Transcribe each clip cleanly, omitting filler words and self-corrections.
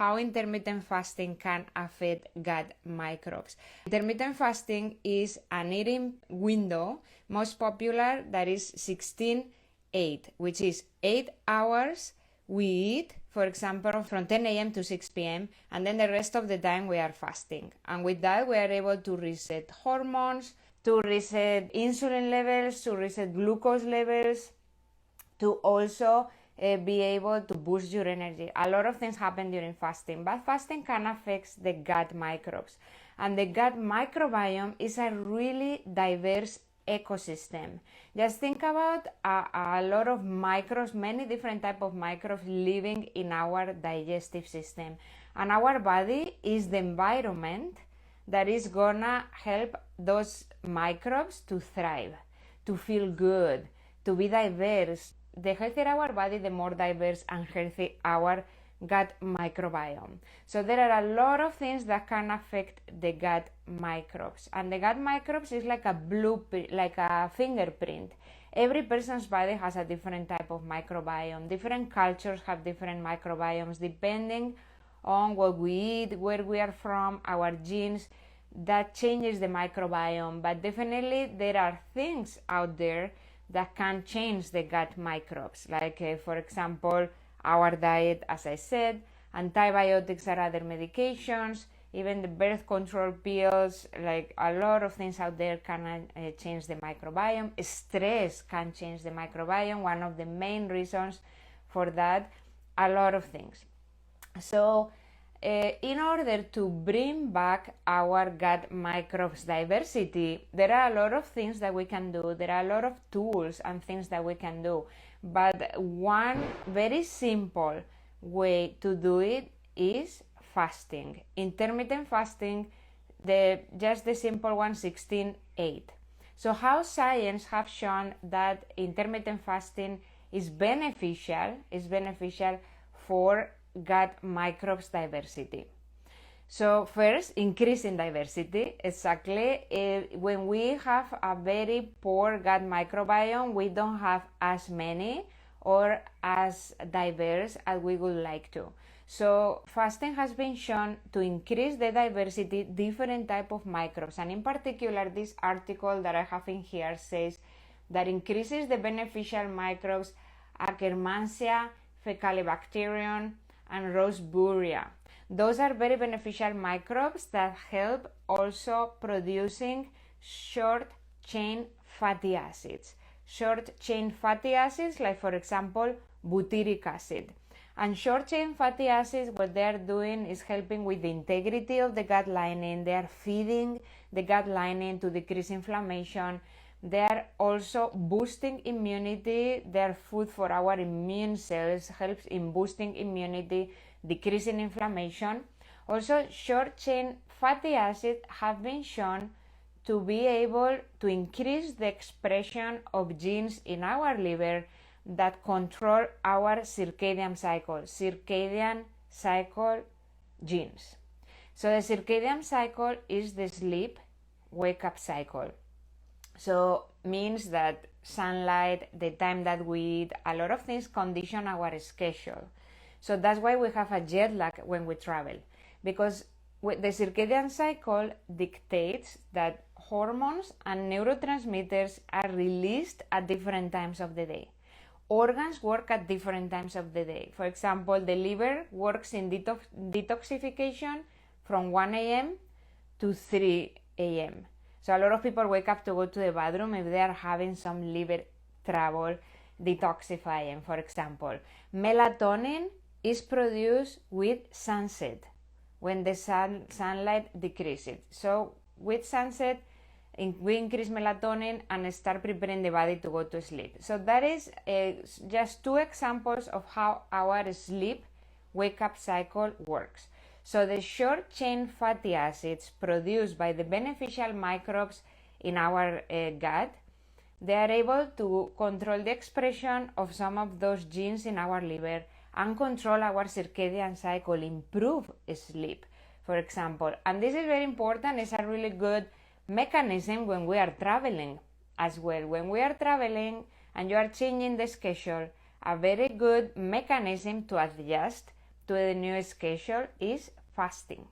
how intermittent fasting can affect gut microbes. Intermittent fasting is an eating window, most popular, that is 16-8, which is 8 hours we eat, for example, from 10 a.m. to 6 p.m., and then the rest of the time we are fasting. And with that, we are able to reset hormones, to reset insulin levels, to reset glucose levels, to also be able to boost your energy. A lot of things happen during fasting, but fasting can affect the gut microbes. And the gut microbiome is a really diverse ecosystem. Just think about a lot of microbes, many different types of microbes living in our digestive system. And our body is the environment that is gonna help those microbes to thrive, to feel good, to be diverse. The healthier our body, the more diverse and healthy our gut microbiome. So there are a lot of things that can affect the gut microbes, and the gut microbes is like a blueprint, like a fingerprint. Every person's body has a different type of microbiome. Different cultures have different microbiomes depending on what we eat, where we are from, our genes. That changes the microbiome, but definitely there are things out there that can change the gut microbes, like for example our diet, as I said, antibiotics or other medications, even the birth control pills. Like a lot of things out there can change the microbiome. Stress can change the microbiome, one of the main reasons for that. A lot of things. So in order to bring back our gut microbes diversity, there are a lot of things that we can do. There are a lot of tools and things that we can do. But one very simple way to do it is fasting. Intermittent fasting, just the simple one, 16-8. So how science have shown that intermittent fasting is beneficial for gut microbes diversity. So first, increasing diversity. Exactly. When we have a very poor gut microbiome, we don't have as many or as diverse as we would like to. So fasting has been shown to increase the diversity, different type of microbes. And in particular, this article that I have in here says that increases the beneficial microbes Akkermansia, Faecalibacterium, and Roseburia. Those are very beneficial microbes that help also producing short chain fatty acids. Short chain fatty acids, like for example butyric acid. And short chain fatty acids, what they are doing is helping with the integrity of the gut lining. They are feeding the gut lining to decrease inflammation. They are also boosting immunity. They are food for our immune cells, helps in boosting immunity, decreasing inflammation. Also, short chain fatty acids have been shown to be able to increase the expression of genes in our liver that control our circadian cycle genes. So the circadian cycle is the sleep wake up cycle. So means that sunlight, the time that we eat, a lot of things condition our schedule. So that's why we have a jet lag when we travel, because the circadian cycle dictates that hormones and neurotransmitters are released at different times of the day. Organs work at different times of the day. For example, the liver works in detoxification from 1 a.m. to 3 a.m. So a lot of people wake up to go to the bathroom if they are having some liver trouble detoxifying, for example. Melatonin is produced with sunset, when the sunlight decreases. So with sunset, we increase melatonin and start preparing the body to go to sleep. So that is just two examples of how our sleep wake-up cycle works. So the short-chain fatty acids produced by the beneficial microbes in our gut, they are able to control the expression of some of those genes in our liver and control our circadian cycle, improve sleep, for example. And this is very important. It's a really good mechanism when we are traveling as well. When we are traveling and you are changing the schedule, a very good mechanism to adjust to the new schedule is fasting.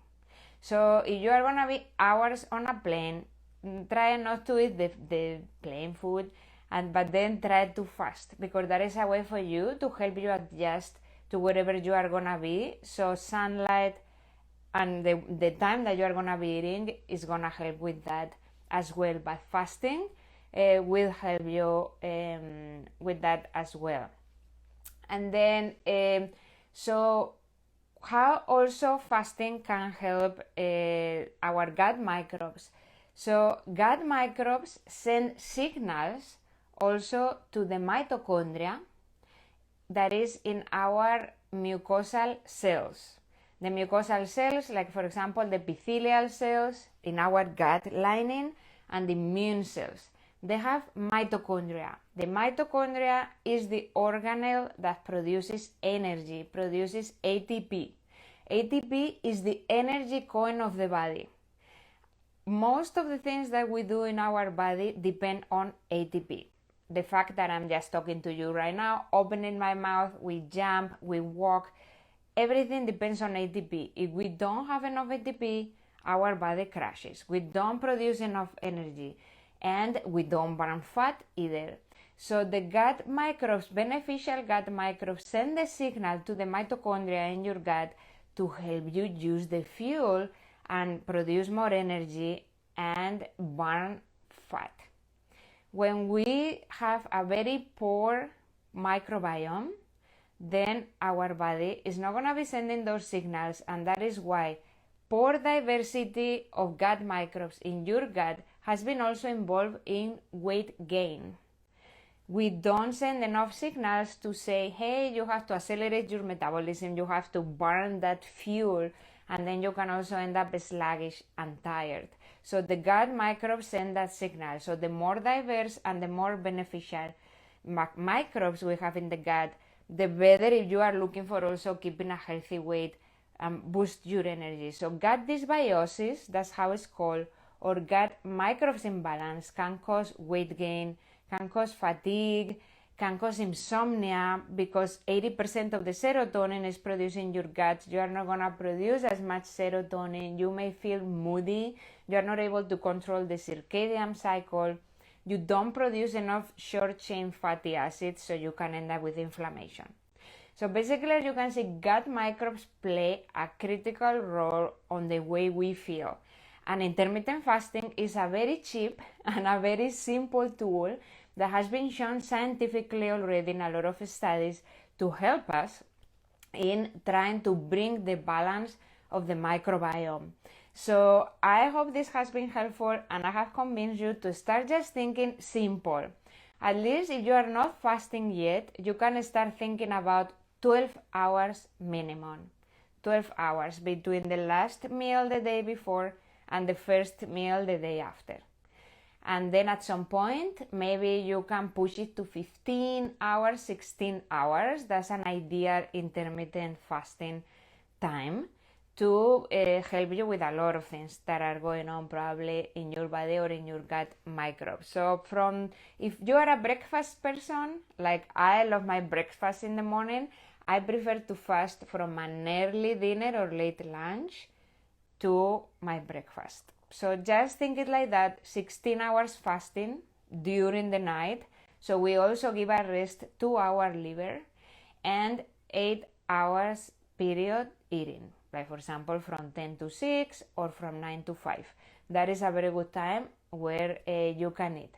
So if you are gonna be hours on a plane, try not to eat the plain food, but then try to fast, because that is a way for you to help you adjust to wherever you are gonna be. So sunlight and the time that you are gonna be eating is gonna help with that as well. But fasting will help you with that as well. And then so how also fasting can help our gut microbes. So gut microbes send signals also to the mitochondria that is in our mucosal cells. The mucosal cells, like for example the epithelial cells in our gut lining and the immune cells, they have mitochondria. The mitochondria is the organelle that produces energy, produces ATP. ATP is the energy coin of the body. Most of the things that we do in our body depend on ATP. The fact that I'm just talking to you right now, opening my mouth, we jump, we walk, everything depends on ATP. If we don't have enough ATP, our body crashes. We don't produce enough energy, and we don't burn fat either. So the gut microbes, beneficial gut microbes, send the signal to the mitochondria in your gut to help you use the fuel and produce more energy and burn fat. When we have a very poor microbiome, then our body is not going to be sending those signals, and that is why poor diversity of gut microbes in your gut has been also involved in weight gain. We don't send enough signals to say, hey, you have to accelerate your metabolism, you have to burn that fuel, and then you can also end up sluggish and tired. So the gut microbes send that signal. So the more diverse and the more beneficial microbes we have in the gut, the better if you are looking for also keeping a healthy weight and boost your energy. So gut dysbiosis, that's how it's called, or gut microbes imbalance can cause weight gain, can cause fatigue, can cause insomnia, because 80% of the serotonin is produced in your gut. You are not going to produce as much serotonin. You may feel moody. You are not able to control the circadian cycle. You don't produce enough short-chain fatty acids, so you can end up with inflammation. So basically, as you can see, gut microbes play a critical role on the way we feel. And intermittent fasting is a very cheap and a very simple tool that has been shown scientifically already in a lot of studies to help us in trying to bring the balance of the microbiome. So I hope this has been helpful, and I have convinced you to start just thinking simple. At least if you are not fasting yet, you can start thinking about 12 hours minimum. 12 hours between the last meal the day before and the first meal the day after. And then at some point, maybe you can push it to 15 hours, 16 hours. That's an ideal intermittent fasting time to help you with a lot of things that are going on probably in your body or in your gut microbes. So if you are a breakfast person, like I love my breakfast in the morning, I prefer to fast from an early dinner or late lunch to my breakfast. So just think it like that, 16 hours fasting during the night. So we also give a rest to our liver, and 8 hours period eating. Like for example, from 10 to 6 or from 9 to 5. That is a very good time where you can eat.